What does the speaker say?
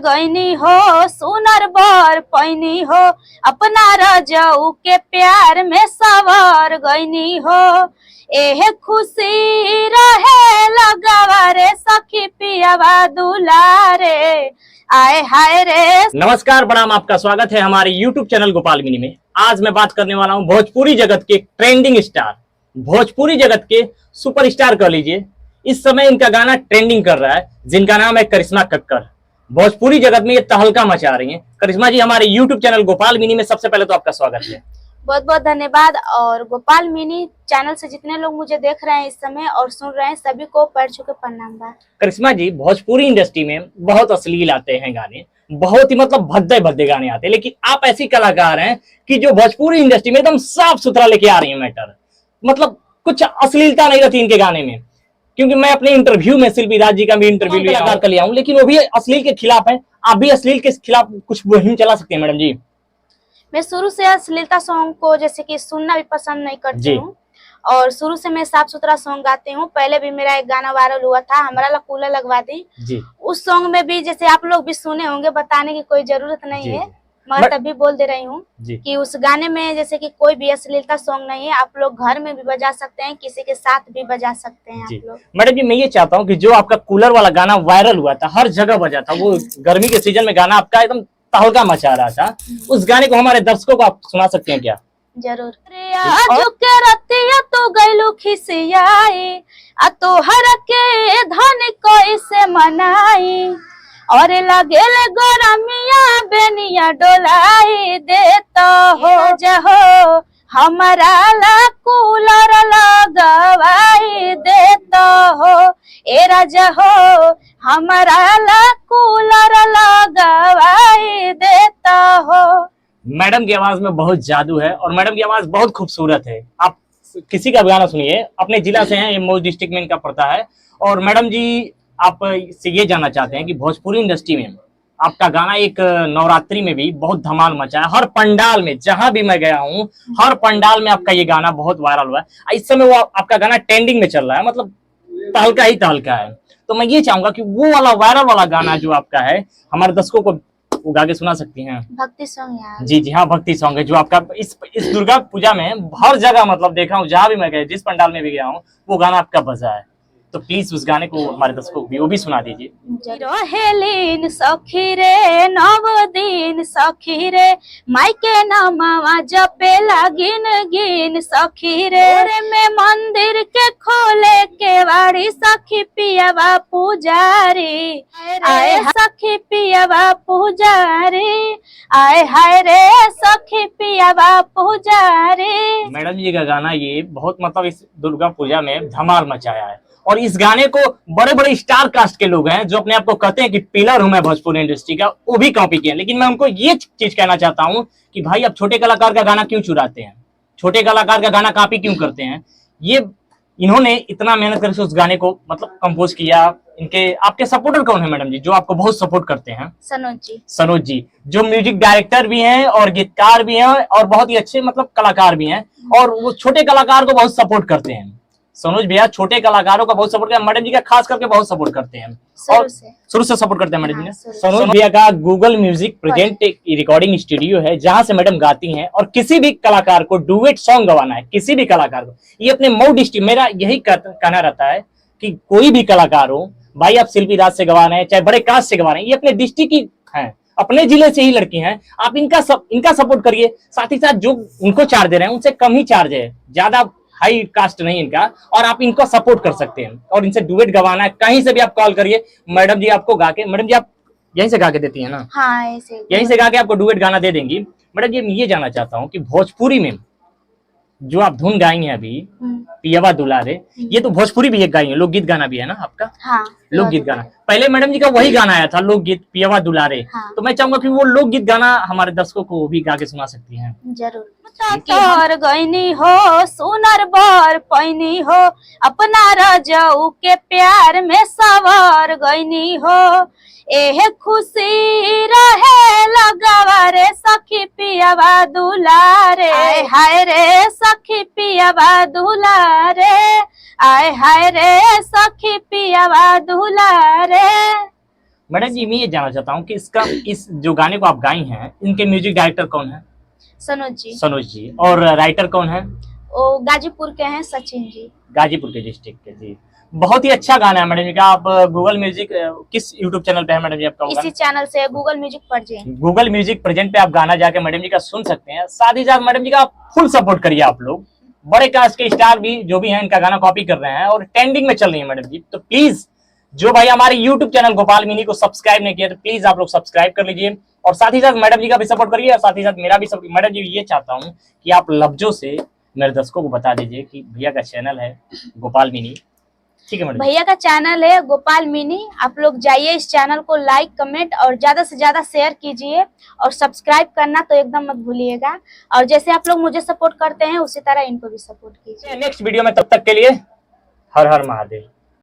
गईनी हो, सुनर बर पैनी हो, अपना रजऊ के प्यार में सवर गईनी हो। एहे खुशी रहे लगावा रे सखी पियावा दुलारे, आए हाय रे। नमस्कार, प्रणाम, आपका स्वागत है हमारे YouTube चैनल गोपाल मिनी में। आज मैं बात करने वाला हूं भोजपुरी जगत के ट्रेंडिंग स्टार, भोजपुरी जगत के सुपरस्टार कह लीजिए। इस समय इनका गाना ट्रेंडिंग कर रहा है, जिनका नाम है करिश्मा कक्कर। भोजपुरी जगत में ये तहलका मचा रही हैं। करिश्मा जी, हमारे YouTube चैनल गोपाल मिनी में सबसे पहले तो आपका स्वागत है। बहुत बहुत धन्यवाद। और गोपाल मिनी चैनल से जितने लोग मुझे देख रहे हैं इस समय और सुन रहे हैं, सभी को पैर छू के प्रणाम बा। करिश्मा जी, भोजपुरी इंडस्ट्री में बहुत अश्लील आते हैं गाने, बहुत ही मतलब भद्दे भद्दे गाने आते हैं, लेकिन आप ऐसी कलाकार हैं कि जो भोजपुरी इंडस्ट्री में एकदम साफ सुथरा लेके आ रही है मैटर। मतलब कुछ अश्लीलता नहीं रहती इनके गाने में, क्योंकि मैं अपने इंटरव्यू में शिल्पी राज जी का भी इंटरव्यू लगाकर कर लिया हूँ, लेकिन वो भी अश्लील के खिलाफ है। आप भी अश्लील के खिलाफ कुछ मुहिम चला सकते हैं मैडम जी। मैं शुरू से अश्लीलता सॉन्ग को जैसे कि सुनना भी पसंद नहीं करती हूँ, और शुरू से मैं साफ सुथरा सॉन्ग गाती हूँ। पहले भी मेरा एक गाना वायरल हुआ था, हमारा ला कूलर लगवा दी जी। उस सॉन्ग में भी जैसे आप लोग भी सुने होंगे, बताने की कोई जरूरत नहीं है, मगर तभी बोल दे रही हूँ कि उस गाने में जैसे कि कोई भी अश्लीलता सॉन्ग नहीं है। आप लोग घर में भी बजा सकते हैं, किसी के साथ भी बजा सकते हैं आप लोग। मैडम जी, मैं ये चाहता हूँ कि जो आपका कूलर वाला गाना वायरल हुआ था, हर जगह बजा था, वो गर्मी के सीजन में गाना आपका एकदम तहलका मचा रहा था, उस गाने को हमारे दर्शकों को आप सुना सकते हैं क्या? जरूर। के रतिया तो गइलू खिसियाई, आ तोहर के धन कैसे मनाई, और लगेल गरमिया बेनिया डोलाई देता हो जहो, हमारा ला कूलर लगवाई देता हो, ए राजा हो, हमारा ला कूलर लगवाई देता हो। मैडम की आवाज में बहुत जादू है और मैडम की आवाज बहुत खूबसूरत है। आप किसी का गाना सुनिए, अपने जिला से हैं, ये मऊ डिस्ट्रिक्ट में इनका पड़ता है। और मैडम जी, आप से ये जानना चाहते हैं कि भोजपुरी इंडस्ट्री में आपका गाना एक नवरात्रि में भी बहुत धमाल मचा है। हर पंडाल में, जहां भी मैं गया हूँ, हर पंडाल में आपका ये गाना बहुत वायरल हुआ है। इस समय वो आपका गाना ट्रेंडिंग में चल रहा है, मतलब तहलका ही तहलका है। तो मैं ये चाहूंगा कि वो वाला वायरल वाला गाना जो आपका है, हमारे दर्शकों को वो गा के सुना सकती हैं? भक्ति सॉन्ग यार। जी जी हाँ, भक्ति सॉन्ग है जो आपका इस दुर्गा पूजा में हर जगह मतलब देखा हूँ, जहां भी मैं गया, जिस पंडाल में भी गया हूँ, वो गाना आपका बजा है। तो प्लीज उस गाने को हमारे दर्शकों को भी वो भी सुना दीजिए। रहेलीन सखी रे नव दिन सखी रे, मायके नमवा जपे लागिन गिन सखी रे, में मंदिर के खोले के वाड़ी सखी पियावा पुजारी, आए सखी पियावा पुजारी, आए हाय रे सखी पियावा पुजारी। मैडम जी का गाना ये बहुत मतलब इस दुर्गा पूजा में धमाल मचाया है, और इस गाने को बड़े बड़े स्टार कास्ट के लोग हैं जो अपने आप को कहते हैं कि पिलर हूं मैं भोजपुरी इंडस्ट्री का, वो भी कॉपी किया। लेकिन मैं उनको ये चीज कहना चाहता हूं कि भाई, आप छोटे कलाकार का गाना क्यों चुराते हैं, छोटे कलाकार का गाना कॉपी क्यों करते हैं? ये इन्होंने इतना मेहनत करके उस गाने को मतलब कंपोज किया। इनके आपके सपोर्टर कौन है मैडम जी, जो आपको बहुत सपोर्ट करते हैं? सनोज जी, जो म्यूजिक डायरेक्टर भी हैं और गीतकार भी हैं और बहुत ही अच्छे मतलब कलाकार भी हैं, और वो छोटे कलाकार को बहुत सपोर्ट करते हैं। सनोज भैया छोटे कलाकारों का बहुत सपोर्ट करते हैं, मैडम जी का खास करके बहुत सपोर्ट करते हैं, और शुरू से सपोर्ट करते हैं मैडम जी ने। सनोज भैया का गूगल म्यूजिक प्रेजेंट एक रिकॉर्डिंग स्टूडियो है, जहां से मैडम गाती हैं, और किसी भी कलाकार को डुएट सॉन्ग गवाना है, किसी भी कलाकार को, ये अपने मऊ डिस्ट्रिक्ट, मेरा यही कहना रहता है कि कोई भी कलाकार हो भाई, आप शिल्पी राज से गवा रहे हैं, चाहे बड़े कास्ट से गवा रहे हैं, ये अपने डिस्ट्रिक्ट की हैं, अपने जिले से ही लड़की हैं, आप इनका सपोर्ट करिए। साथ ही साथ जो उनको चार्ज दे रहे हैं उनसे कम ही चार्ज है, ज्यादा हाई कास्ट नहीं इनका, और आप इनको सपोर्ट कर सकते हैं और इनसे डुएट गवाना है, कहीं से भी आप कॉल करिए, मैडम जी आपको गा के, मैडम जी आप यहीं से गा के देती है ना? हाँ, यहीं से गा के आपको डुएट गाना दे देंगी। मैडम जी, मैं ये जानना चाहता हूँ कि भोजपुरी में जो आप धुन गाई हैं अभी, पियावा दुलारे, ये तो भोजपुरी भी एक गाई है, लोकगीत गाना भी है ना आपका? हाँ, लोकगीत गाना पहले मैडम जी का वही गाना आया था, लोकगीत पियावा दुलारे। हाँ। तो मैं चाहूंगा कि वो लोकगीत गाना हमारे दर्शकों को भी गा के सुना सकती हैं? जरूर। तोर गईनी हो, सुनर बर पैनी हो, अपना रजऊ के प्यार में सवर गईनी हो, एहे खुशी रहे लगावा रे सखी पियावा दुलारे, आए हाय रे सखी पियावा दुलारे, आए हाय रे सखी पियावा दुलारे। मैडम जी मैं ये जानना चाहता हूँ कि इसका इस जो गाने को आप गाई हैं इनके म्यूजिक डायरेक्टर कौन है? सनोज जी। और राइटर कौन है? वो गाजीपुर के हैं, सचिन जी। गाजीपुर के डिस्ट्रिक्ट के जी। बहुत ही अच्छा गाना है मैडम जी का। आप गूगल म्यूजिक किस यूट्यूब चैनल पे है मैडम जी आपका? इसी चैनल से Google music present. Google music present पे आप गाना जाके मैडम जी का सुन सकते हैं। साथ ही साथ मैडम जी का फुल सपोर्ट करिए आप लोग। बड़े कास्ट के स्टार भी जो भी हैं इनका गाना कॉपी कर रहे हैं और ट्रेंडिंग में चल रही है मैडम जी। तो प्लीज जो भाई हमारे यूट्यूब चैनल गोपाल मिनी को सब्सक्राइब नहीं किया तो प्लीज आप लोग सब्सक्राइब कर लीजिए और साथ ही साथ मैडम जी का भी सपोर्ट करिए और साथ ही साथ मेरा भी सपोर्ट। मैडम जी ये चाहता हूँ कि आप लफ्जों से मेरे दर्शकों को बता दीजिए कि भैया का चैनल है गोपाल मिनी, ठीक है मैडम? भैया का चैनल है गोपाल मिनी। आप लोग जाइए इस चैनल को लाइक कमेंट और ज्यादा से ज्यादा शेयर कीजिए और सब्सक्राइब करना तो एकदम मत भूलिएगा। और जैसे आप लोग मुझे सपोर्ट करते हैं उसी तरह इनको भी सपोर्ट कीजिए। नेक्स्ट वीडियो में, तब तक के लिए हर हर महादेव।